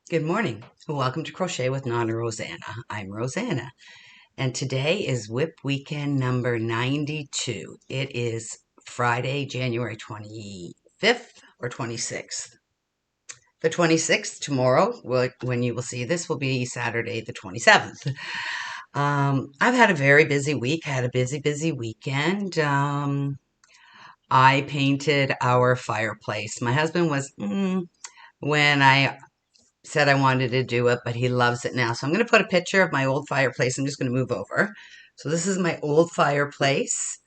Good morning. Welcome to Crochet with Nonna Rosanna. I'm Rosanna, and today is WIP weekend number 92. It is Friday, January 25th or 26th. The 26th, tomorrow, when you will see this, will be Saturday, the 27th. I've had a very busy week. I had a busy weekend. I painted our fireplace. My husband was, when I said I wanted to do it, but he loves it now. So I'm going to put a picture of my old fireplace. I'm just going to move over. So this is my old fireplace,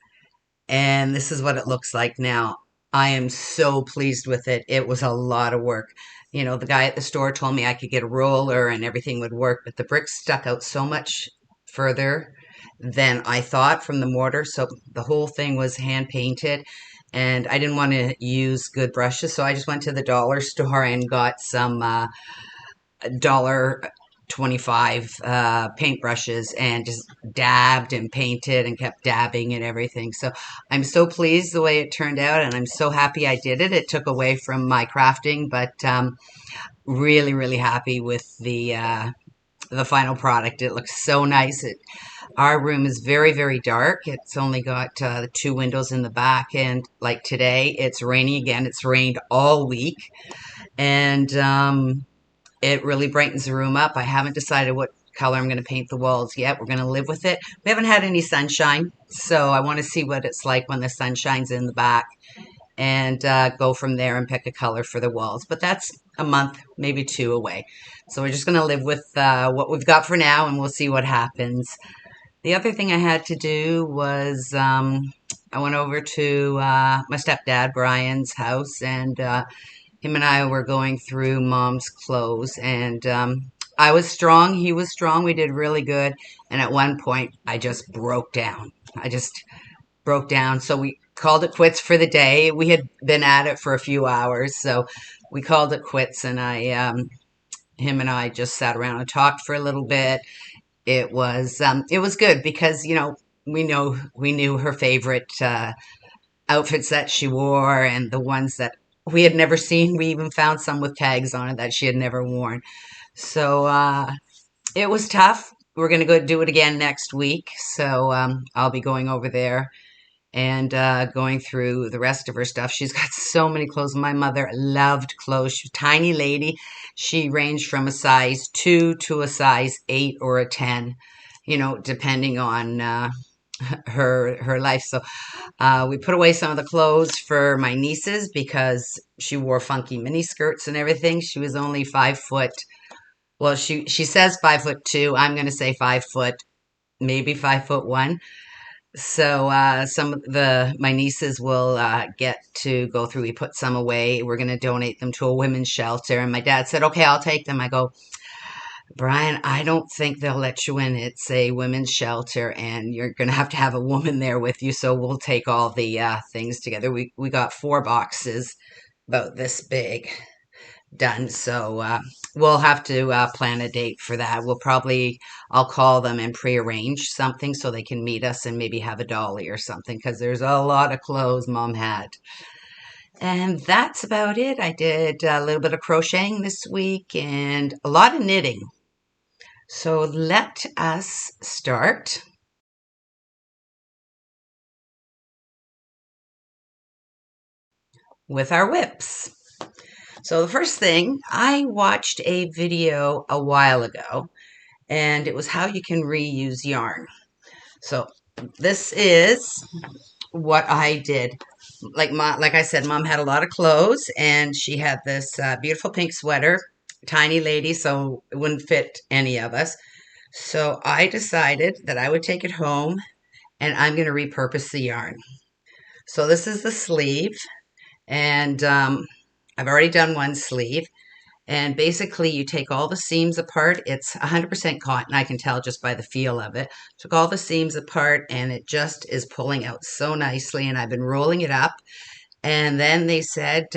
and this is what it looks like now. I am so pleased with it. It was a lot of work. You know, the guy at the store told me I could get a roller and everything would work, but the bricks stuck out so much further than I thought from the mortar. So the whole thing was hand painted, and I didn't want to use good brushes. So I just went to the dollar store and got some $1.25 paintbrushes and just dabbed and painted and kept dabbing and everything. So I'm so pleased the way it turned out, and I'm so happy I did it. It took away from my crafting, but really happy with the final product. It looks so nice. Our room is very dark. It's only got two windows in the back, and like today, it's raining again. It's rained all week, and it really brightens the room up. I haven't decided what color I'm going to paint the walls yet. We're going to live with it. We haven't had any sunshine, so I want to see what it's like when the sun shines in the back and go from there and pick a color for the walls. But that's a month, maybe two away. So we're just going to live with what we've got for now, and we'll see what happens. The other thing I had to do was I went over to my stepdad, Brian's house, and him and I were going through Mom's clothes, and I was strong. He was strong. We did really good. And at one point, I just broke down. I just broke down. So we called it quits for the day. We had been at it for a few hours, so we called it quits. And him and I just sat around and talked for a little bit. It was good because we knew her favorite outfits that she wore and the ones that we had never seen. We even found some with tags on it that she had never worn. So it was tough. We're going to go do it again next week. So I'll be going over there and going through the rest of her stuff. She's got so many clothes. My mother loved clothes. She's a tiny lady. She ranged from a size 2 to a size 8 or a 10, depending on her life. So we put away some of the clothes for my nieces because she wore funky mini skirts and everything. She was only 5 foot. Well, she says 5'2". I'm going to say 5 foot, maybe 5'1". So some of my nieces will get to go through. We put some away. We're going to donate them to a women's shelter. And my dad said, "Okay, I'll take them." I go, "Brian, I don't think they'll let you in. It's a women's shelter, and you're going to have a woman there with you. So we'll take all the things together." We got 4 boxes about this big done. So we'll have to plan a date for that. I'll call them and prearrange something so they can meet us and maybe have a dolly or something because there's a lot of clothes Mom had. And that's about it. I did a little bit of crocheting this week and a lot of knitting. So let us start with our WIPs. So the first thing, I watched a video a while ago, and it was how you can reuse yarn. So this is what I did. Like I said, Mom had a lot of clothes, and she had this beautiful pink sweater, tiny lady, so it wouldn't fit any of us. So I decided that I would take it home, and I'm going to repurpose the yarn. So this is the sleeve, and I've already done one sleeve. And basically, you take all the seams apart. It's 100% cotton. I can tell just by the feel of it. Took all the seams apart, and it just is pulling out so nicely. And I've been rolling it up. And then they said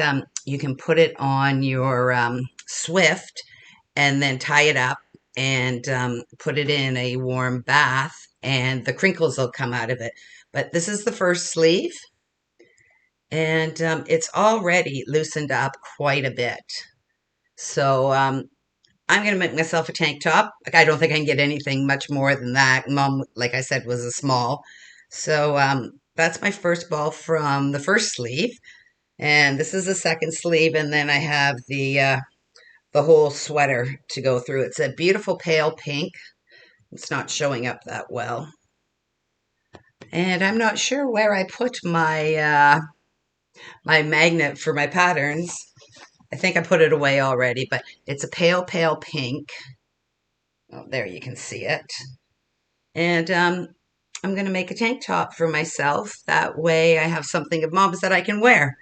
you can put it on your Swift and then tie it up and put it in a warm bath, and the crinkles will come out of it. But this is the first sleeve, and it's already loosened up quite a bit. So I'm going to make myself a tank top. Like, I don't think I can get anything much more than that. Mom, like I said, was a small. So that's my first ball from the first sleeve. And this is the second sleeve. And then I have the whole sweater to go through. It's a beautiful pale pink. It's not showing up that well. And I'm not sure where I put my magnet for my patterns. I think I put it away already, but it's a pale, pale pink. Oh, there you can see it. And I'm going to make a tank top for myself. That way I have something of Mom's that I can wear.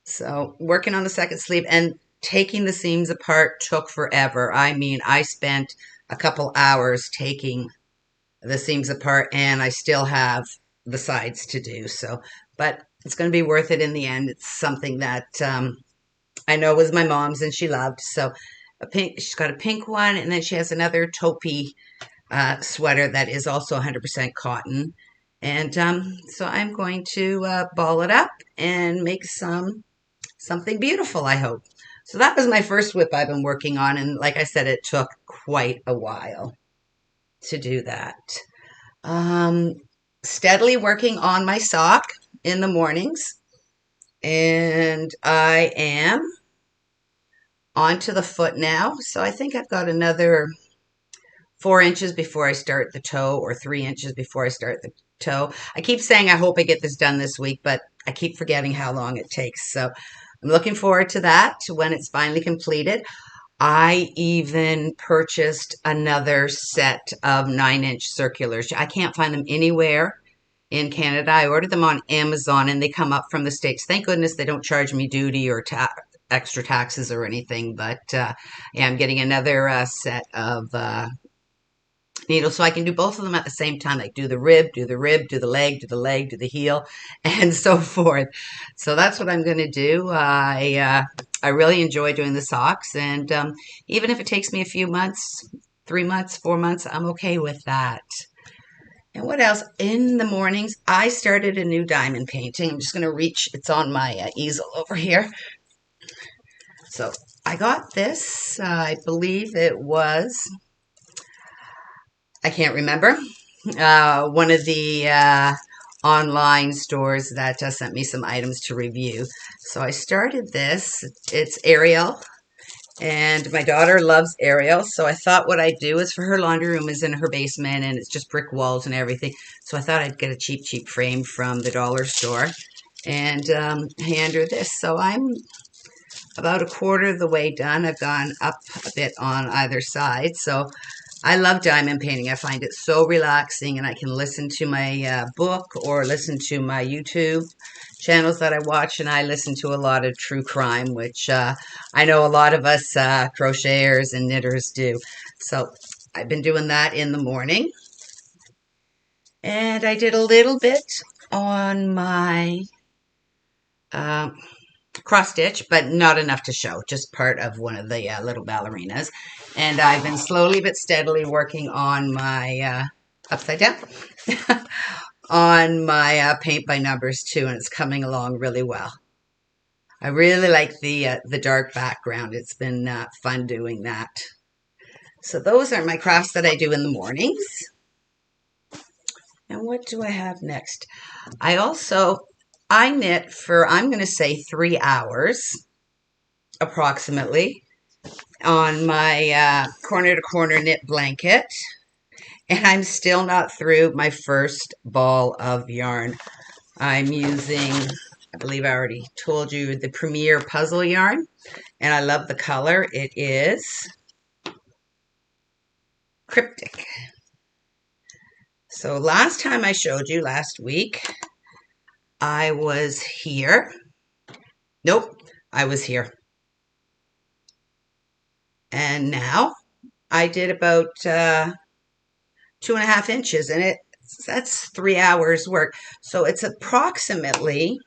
So working on the second sleeve and taking the seams apart took forever. I mean, I spent a couple hours taking the seams apart, and I still have the sides to do. So, but it's going to be worth it in the end. It's something that I know was my mom's and she loved. So a pink, she's got a pink one, and then she has another taupey sweater that is also 100% cotton. And so I'm going to ball it up and make something beautiful, I hope. So that was my first WIP I've been working on. And like I said, it took quite a while to do that. Steadily working on my sock in the mornings. And I am onto the foot now. So I think I've got another 4 inches before I start the toe, or 3 inches before I start the toe. I keep saying I hope I get this done this week, but I keep forgetting how long it takes. So I'm looking forward to that when it's finally completed. I even purchased another set of 9-inch circulars. I can't find them anywhere in Canada. I ordered them on Amazon and they come up from the States. Thank goodness they don't charge me duty or extra taxes or anything. But yeah, I'm getting another set of needles so I can do both of them at the same time. Like do the rib, do the rib, do the leg, do the leg, do the heel, and so forth. So that's what I'm going to do. I really enjoy doing the socks, and even if it takes me a few months, 3 months, 4 months, I'm okay with that. And what else? In the mornings, I started a new diamond painting. I'm just going to reach, it's on my easel over here. So I got this, I believe it was, I can't remember, one of the online stores that sent me some items to review. So I started this. It's Ariel, and my daughter loves Ariel. So I thought what I'd do is, for her laundry room is in her basement, and it's just brick walls and everything. So I thought I'd get a cheap frame from the dollar store and hand her this. So I'm about a quarter of the way done. I've gone up a bit on either side. So I love diamond painting. I find it so relaxing, and I can listen to my book or listen to my YouTube channels that I watch, and I listen to a lot of true crime, which I know a lot of us crocheters and knitters do. So I've been doing that in the morning. And I did a little bit on my cross stitch, but not enough to show, just part of one of the little ballerinas. And I've been slowly but steadily working on my upside down on my paint by numbers too, and it's coming along really well. I really like the dark background. It's been fun doing that. So those are my crafts that I do in the mornings. And what do I have next? I knit for, I'm going to say 3 hours approximately on my corner to corner knit blanket. And I'm still not through my first ball of yarn. I'm using, I believe I already told you, the Premier Puzzle yarn. And I love the color. It is Cryptic. So last time I showed you, last week, I was here. Nope, I was here. And now I did about 2.5 inches, and that's 3 hours work. So it's approximately,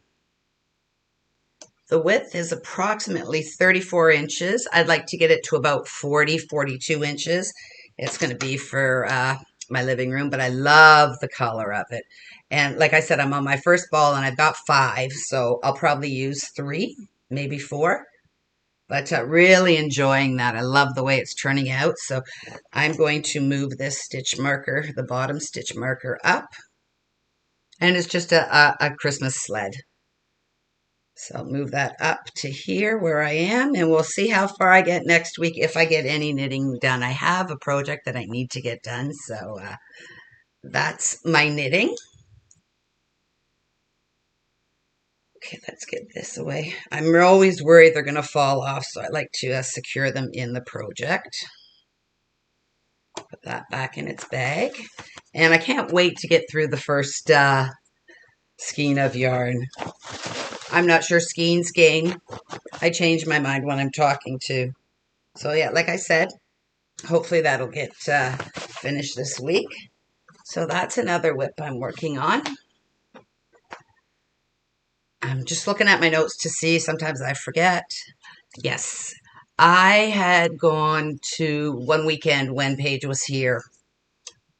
the width is approximately 34 inches. I'd like to get it to about 40, 42 inches. It's going to be for my living room, but I love the color of it. And like I said, I'm on my first ball and I've got 5, so I'll probably use 3, maybe 4. But really enjoying that. I love the way it's turning out. So I'm going to move this stitch marker, the bottom stitch marker, up. And it's just a Christmas sled. So I'll move that up to here where I am, and we'll see how far I get next week if I get any knitting done. I have a project that I need to get done, so that's my knitting. Okay, let's get this away. I'm always worried they're going to fall off, so I like to secure them in the project. Put that back in its bag. And I can't wait to get through the first skein of yarn. I'm not sure skein. I change my mind when I'm talking to. So yeah, like I said, hopefully that'll get finished this week. So that's another WIP I'm working on. I'm just looking at my notes to see. Sometimes I forget. Yes, I had gone to one weekend when Paige was here,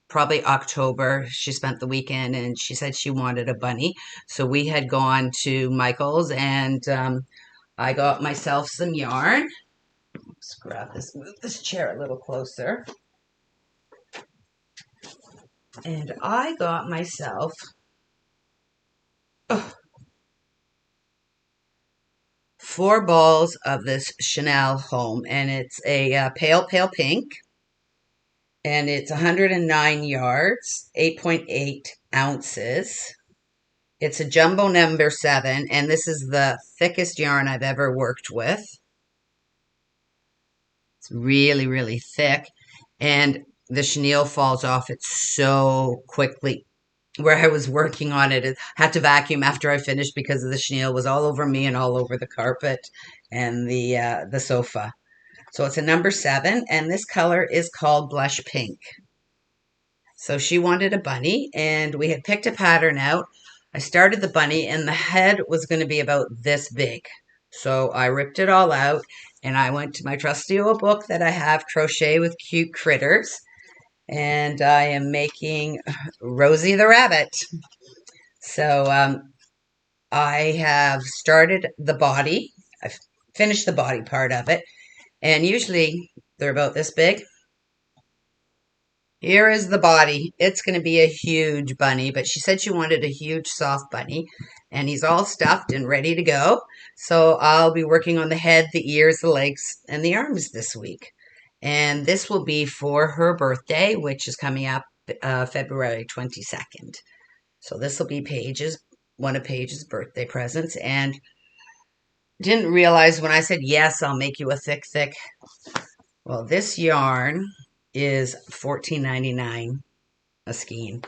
probably October. She spent the weekend and she said she wanted a bunny. So we had gone to Michael's and I got myself some yarn. Let's grab this, move this chair a little closer. And I got myself 4 balls of this Chanel Home, and it's a pale pink, and it's 109 yards, 8.8 ounces. It's a jumbo number 7, and this is the thickest yarn I've ever worked with. It's really, really thick, and the chenille falls off it so quickly. Where I was working on it, I had to vacuum after I finished because the chenille was all over me and all over the carpet and the sofa. So it's a number 7, and this color is called Blush Pink. So she wanted a bunny, and we had picked a pattern out. I started the bunny, and the head was going to be about this big. So I ripped it all out, and I went to my trusty old book that I have, Crochet with Cute Critters, and I am making Rosie the rabbit. So I have started the body. I've finished the body part of it, and usually they're about this big. Here is the body. It's going to be a huge bunny, but she said she wanted a huge soft bunny, and he's all stuffed and ready to go. So I'll be working on the head, the ears, the legs, and the arms this week. And this will be for her birthday, which is coming up February 22nd. So this will be one of Paige's birthday presents. And didn't realize when I said, yes, I'll make you a thick. Well, this yarn is $14.99 a skein,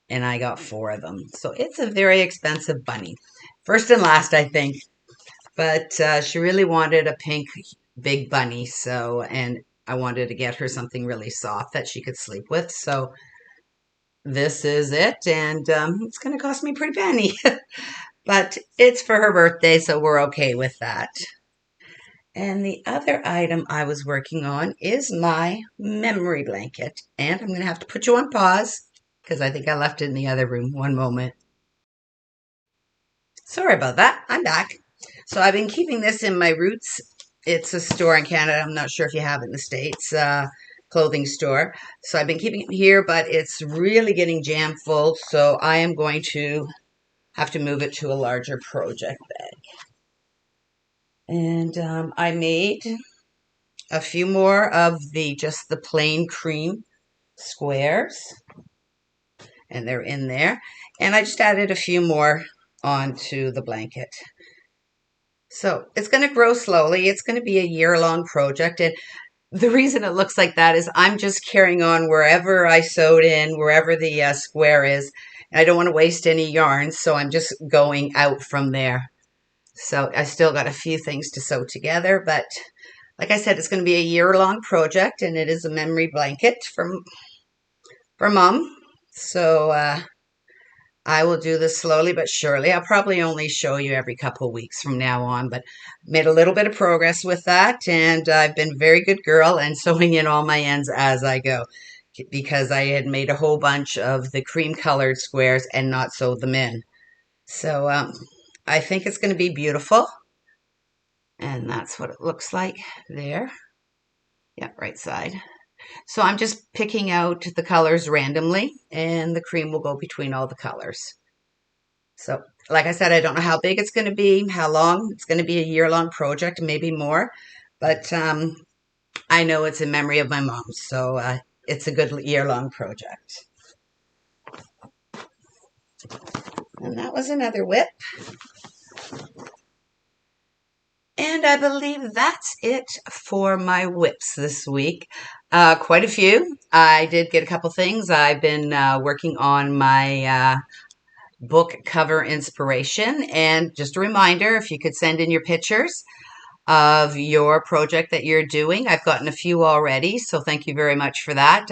and I got 4 of them. So it's a very expensive bunny. First and last, I think. But she really wanted a pink big bunny, and I wanted to get her something really soft that she could sleep with. So this is it, and it's going to cost me a pretty penny. But it's for her birthday, so we're okay with that. And the other item I was working on is my memory blanket. And I'm going to have to put you on pause because I think I left it in the other room. One moment. Sorry about that. I'm back. So I've been keeping this in my Roots. It's a store in Canada. I'm not sure if you have it in the States. Clothing store. So I've been keeping it here, but it's really getting jam full. So I am going to have to move it to a larger project bag. And I made a few more of just the plain cream squares, and they're in there. And I just added a few more onto the blanket. So it's going to grow slowly. It's going to be a year-long project. And the reason it looks like that is I'm just carrying on wherever I sewed in, wherever the square is. And I don't want to waste any yarn, so I'm just going out from there. So I still got a few things to sew together, but like I said, it's going to be a year-long project, and it is a memory blanket for Mom. So I will do this slowly but surely. I'll probably only show you every couple of weeks from now on, but made a little bit of progress with that, and I've been a very good girl and sewing in all my ends as I go because I had made a whole bunch of the cream-colored squares and not sewed them in. So I think it's going to be beautiful. And that's what it looks like there. Yep, right side. So I'm just picking out the colors randomly, and the cream will go between all the colors. So, like I said, I don't know how big it's going to be, how long. It's going to be a year-long project, maybe more. But I know it's in memory of my mom, so it's a good year-long project. And that was another WIP. And I believe that's it for my WIPs this week. Quite a few. I did get a couple things. I've been working on my book cover inspiration. And just a reminder, if you could send in your pictures of your project that you're doing. I've gotten a few already, so thank you very much for that.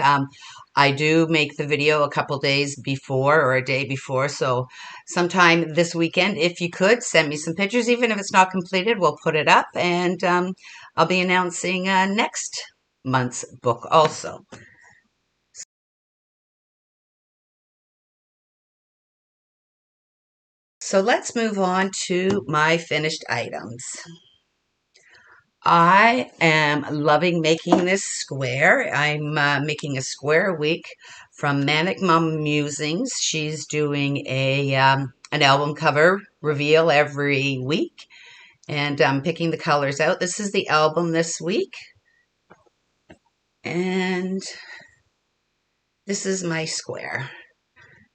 I do make the video a couple days before or a day before, so sometime this weekend, if you could, send me some pictures. Even if it's not completed, we'll put it up, and I'll be announcing next month's book also. So let's move on to my finished items. I am loving making this square. I'm making a square a week from Manic Musings. She's doing an album cover reveal every week, and I'm picking the colors out. This is the album this week, and this is my square.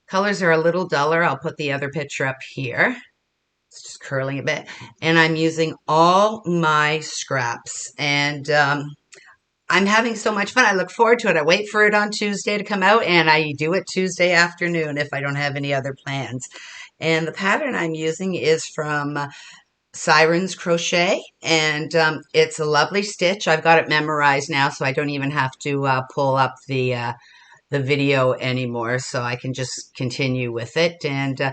Colors are a little duller. I'll put the other picture up here. It's just curling a bit, and I'm using all my scraps, and I'm having so much fun. I look forward to it. I wait for it on Tuesday to come out, and I do it Tuesday afternoon if I don't have any other plans. And the pattern I'm using is from Siren's Crochet, and it's a lovely stitch. I've got it memorized now, so I don't even have to pull up the video anymore, so I can just continue with it. And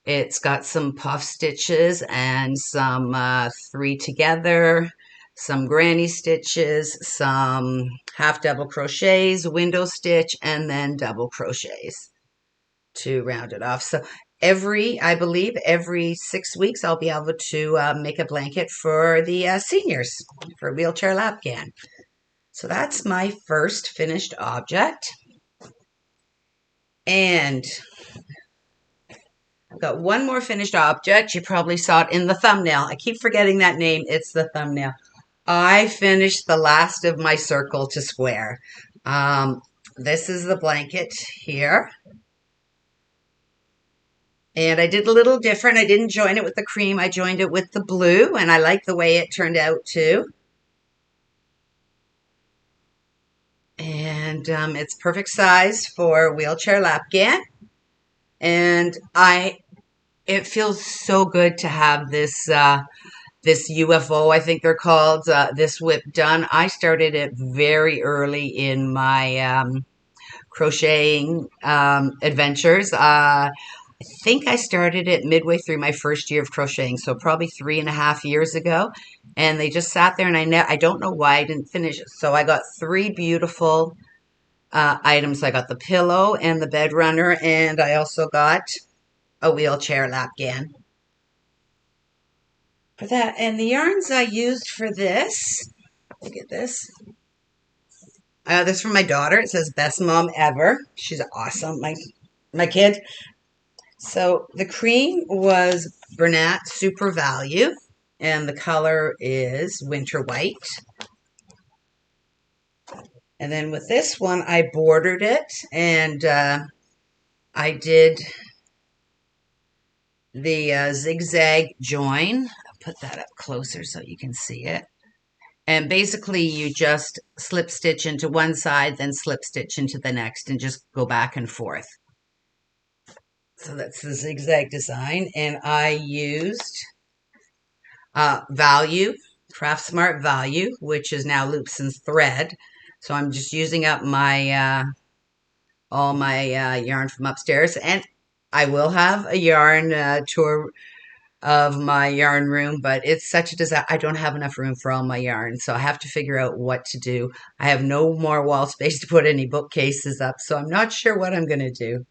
it's got some puff stitches and some three together, some granny stitches, some half double crochets, window stitch, and then double crochets to round it off. So I believe every 6 weeks, I'll be able to make a blanket for the seniors for wheelchair lapgan. So that's my first finished object. And I've got one more finished object. You probably saw it in the thumbnail. I keep forgetting that name. It's the thumbnail. I finished the last of my circle to square. This is the blanket here. And I did a little different. I didn't join it with the cream. I joined it with the blue, and I like the way it turned out too. And it's perfect size for wheelchair lapgan. And it feels so good to have this this UFO, I think they're called, this WIP done. I started it very early in my crocheting adventures. I think I started it midway through my first year of crocheting, so probably 3.5 years ago. And they just sat there, and I don't know why I didn't finish it. So I got three beautiful items. I got the pillow and the bed runner, and I also got a wheelchair lapgan for that. And the yarns I used for this, look at this. This is from my daughter. It says best mom ever. She's awesome, my kid. So the cream was Bernat Super Value, and the color is Winter White. And then with this one, I bordered it, and I did the zigzag join. I'll put that up closer so you can see it. And basically, you just slip stitch into one side, then slip stitch into the next, and just go back and forth. So that's the zigzag design. And I used Value, Craft Smart Value, which is now Loops and Thread. So I'm just using up my all my yarn from upstairs. And I will have a yarn tour of my yarn room, but it's such a disaster. I don't have enough room for all my yarn, so I have to figure out what to do. I have no more wall space to put any bookcases up, so I'm not sure what I'm going to do.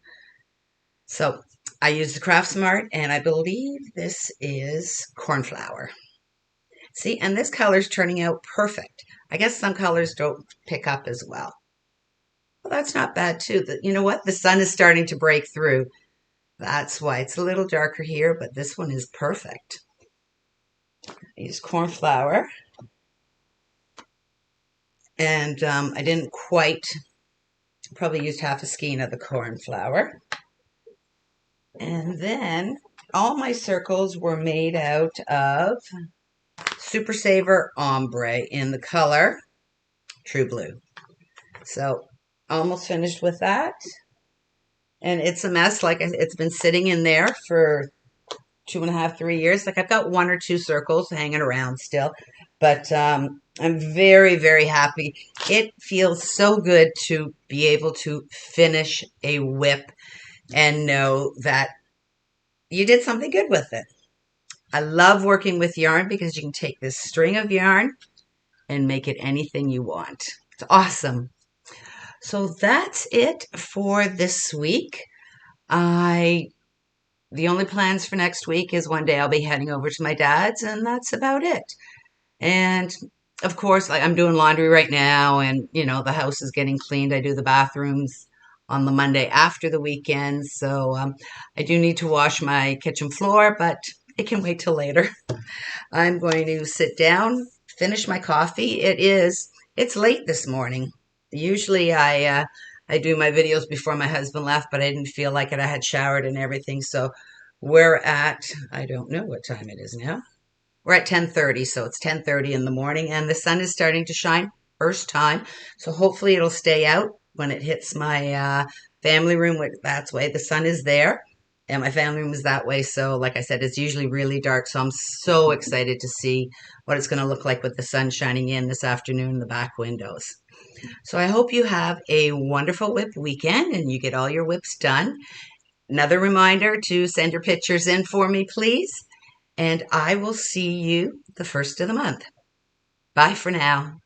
So I used the Craft Smart, and I believe this is cornflower. See, and this color's turning out perfect. I guess some colors don't pick up as well. Well, that's not bad too. You know what? The sun is starting to break through. That's why it's a little darker here, but this one is perfect. I use corn flour. And I didn't quite, probably used half a skein of the corn flour. And then all my circles were made out of Super Saver Ombre in the color True Blue. So almost finished with that. And it's a mess. Like it's been sitting in there for 2.5, 3 years. Like I've got 1 or 2 circles hanging around still. But I'm very, very happy. It feels so good to be able to finish a WIP and know that you did something good with it. I love working with yarn because you can take this string of yarn and make it anything you want. It's awesome. So that's it for this week. The only plans for next week is one day I'll be heading over to my dad's, and that's about it. And of course, like I'm doing laundry right now, and the house is getting cleaned. I do the bathrooms on the Monday after the weekend, so I do need to wash my kitchen floor, but it can wait till later. I'm going to sit down, finish my coffee. It's late this morning. Usually I do my videos before my husband left, but I didn't feel like it. I had showered and everything, so we're at, I don't know what time it is now. We're at 10:30, so it's 10:30 in the morning, and the sun is starting to shine first time. So hopefully it'll stay out when it hits my family room. That's way the sun is there, and my family room is that way. So like I said, it's usually really dark. So I'm so excited to see what it's going to look like with the sun shining in this afternoon in the back windows. So I hope you have a wonderful WIP weekend and you get all your WIPs done. Another reminder to send your pictures in for me, please. And I will see you the first of the month. Bye for now.